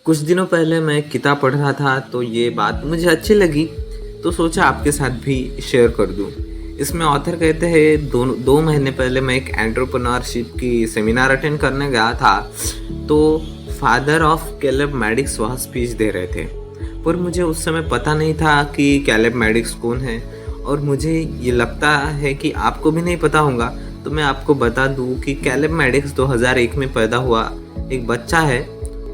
कुछ दिनों पहले मैं एक किताब पढ़ रहा था तो ये बात मुझे अच्छी लगी, तो सोचा आपके साथ भी शेयर कर दूं। इसमें ऑथर कहते हैं दो महीने पहले मैं एक एंटरप्रेन्योरशिप की सेमिनार अटेंड करने गया था, तो फादर ऑफ कैलेब मैडिक्स वहाँ स्पीच दे रहे थे। पर मुझे उस समय पता नहीं था कि कैलेब मैडिक्स कौन है, और मुझे ये लगता है कि आपको भी नहीं पता होगा। तो मैं आपको बता दूं कि कैलेब मैडिक्स 2001 में पैदा हुआ एक बच्चा है,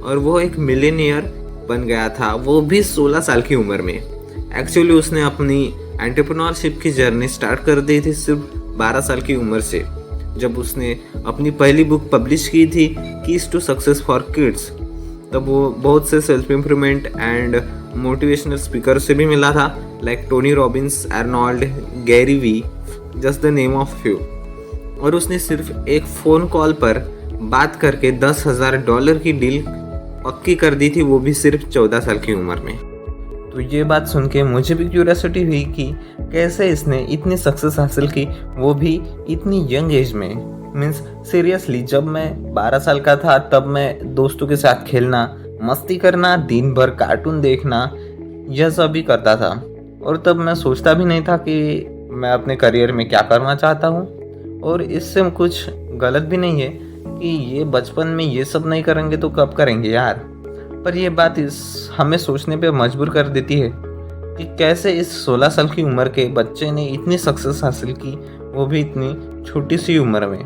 और वो एक मिलेनियर बन गया था, वो भी 16 साल की उम्र में। एक्चुअली उसने अपनी एंटरप्रेन्योरशिप की जर्नी स्टार्ट कर दी थी सिर्फ 12 साल की उम्र से, जब उसने अपनी पहली बुक पब्लिश की थी keys to success for kids. तब वो बहुत से self improvement and motivational speaker से भी मिला था, like Tony Robbins, Arnold, Gary Vee, just the name of few. और उसने सिर्फ एक फ़ोन कॉल पर बात करके $10,000 की डील पक्की कर दी थी, वो भी सिर्फ 14 साल की उम्र में। तो ये बात सुन के मुझे भी क्यूरियोसिटी हुई कि कैसे इसने इतनी सक्सेस हासिल की, वो भी इतनी यंग एज में। मीन्स सीरियसली, जब मैं 12 साल का था तब मैं दोस्तों के साथ खेलना, मस्ती करना, दिन भर कार्टून देखना, यह सब भी करता था। और तब मैं सोचता भी नहीं था कि मैं अपने करियर में क्या करना चाहता हूँ, और इससे कुछ गलत भी नहीं है कि ये बचपन में ये सब नहीं करेंगे तो कब करेंगे यार। पर ये बात हमें सोचने पे मजबूर कर देती है कि कैसे इस 16 साल की उम्र के बच्चे ने इतनी सक्सेस हासिल की, वो भी इतनी छोटी सी उम्र में।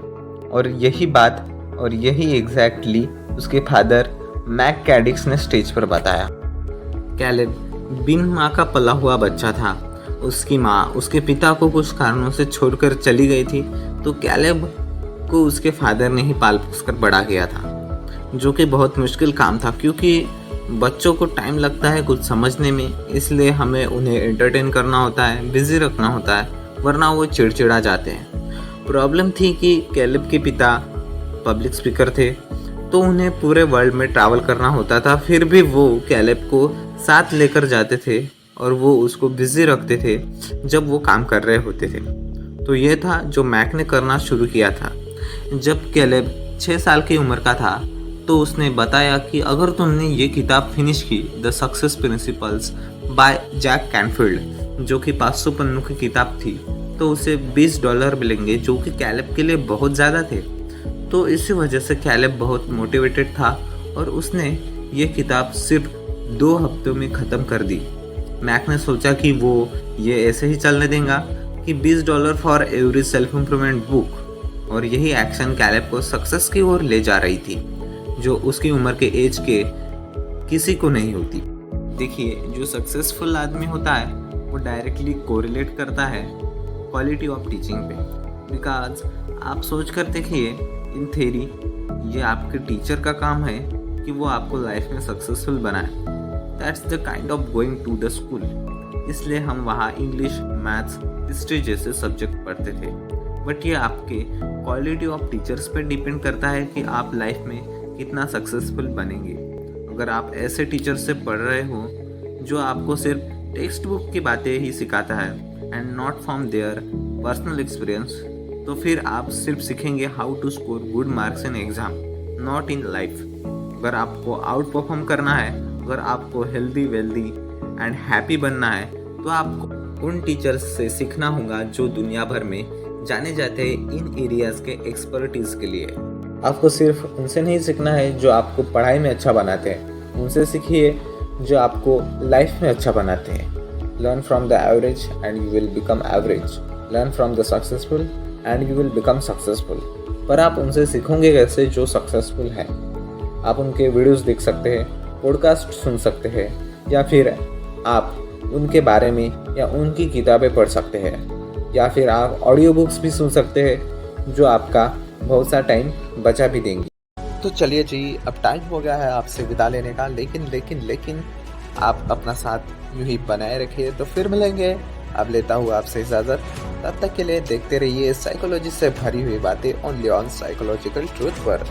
और यही बात और यही एग्जैक्टली उसके फादर मैक कैडिक्स ने स्टेज पर बताया। कैलेब बिन माँ का पला हुआ बच्चा था। उसकी माँ उसके पिता को कुछ कारणों से छोड़कर चली गई थी, तो कैलेब को उसके फादर ने ही पाल पोस कर बड़ा किया था, जो कि बहुत मुश्किल काम था, क्योंकि बच्चों को टाइम लगता है कुछ समझने में, इसलिए हमें उन्हें एंटरटेन करना होता है, बिजी रखना होता है, वरना वो चिड़चिड़ा जाते हैं। प्रॉब्लम थी कि कैलेब के पिता पब्लिक स्पीकर थे, तो उन्हें पूरे वर्ल्ड में ट्रैवल करना होता था, फिर भी वो कैलेब को साथ लेकर जाते थे और वो उसको बिजी रखते थे जब वो काम कर रहे होते थे। तो ये था जो मैक ने करना शुरू किया था। जब कैलेब 6 साल की उम्र का था, तो उसने बताया कि अगर तुमने ये किताब फिनिश की, the success principles by Jack Canfield, जो कि 500 पन्नों की किताब थी, तो उसे $20 मिलेंगे, जो कि कैलेब के लिए बहुत ज़्यादा थे। तो इसी वजह से कैलेब बहुत मोटिवेटेड था और उसने ये किताब सिर्फ 2 हफ्तों में ख़त्म कर दी। मैक ने सोचा कि वो ये ऐसे ही चलने देगा कि $20 for every self improvement book, और यही एक्शन कैलेब को सक्सेस की ओर ले जा रही थी, जो उसकी उम्र के एज के किसी को नहीं होती। देखिए, जो सक्सेसफुल आदमी होता है वो डायरेक्टली कोरिलेट करता है क्वालिटी ऑफ टीचिंग पे। बिकॉज आप सोच कर देखिए, इन थेरी ये आपके टीचर का काम है कि वो आपको लाइफ में सक्सेसफुल बनाए। That's the kind of going to the school. इसलिए हम वहाँ इंग्लिश, मैथ्स, हिस्ट्री जैसे सब्जेक्ट पढ़ते थे। बट ये आपके क्वालिटी ऑफ टीचर्स पे डिपेंड करता है कि आप लाइफ में कितना सक्सेसफुल बनेंगे। अगर आप ऐसे टीचर से पढ़ रहे हो जो आपको सिर्फ टेक्स्ट बुक की बातें ही सिखाता है and not from their personal experience, तो फिर आप सिर्फ सीखेंगे how to score good marks in exam, not in life. अगर आपको आउट परफॉर्म करना है, अगर आपको हेल्दी, वेल्दी एंड हैप्पी बनना है, तो आपको उन टीचर्स से सीखना होगा जो दुनिया भर में जाने जाते हैं इन एरियाज़ के एक्सपर्टीज के लिए। आपको सिर्फ उनसे नहीं सीखना है जो आपको पढ़ाई में अच्छा बनाते हैं, उनसे सीखिए जो आपको लाइफ में अच्छा बनाते हैं। Learn from the average and you will become average, learn from the successful and you will become successful. पर आप उनसे सीखोगे कैसे जो सक्सेसफुल है? आप उनके वीडियोस देख सकते हैं, पॉडकास्ट सुन सकते हैं, या फिर आप उनके बारे में या उनकी किताबें पढ़ सकते हैं, या फिर आप ऑडियो बुक्स भी सुन सकते हैं जो आपका बहुत सा टाइम बचा भी देंगी। तो चलिए जी, अब टाइम हो गया है आपसे विदा लेने का, लेकिन आप अपना साथ यूं ही बनाए रखिए। तो फिर मिलेंगे। अब लेता हूँ आपसे इजाज़त। तब तक के लिए देखते रहिए साइकोलॉजी से भरी हुई बातें ओनली ऑन साइकोलॉजिकल ट्रूथ पर।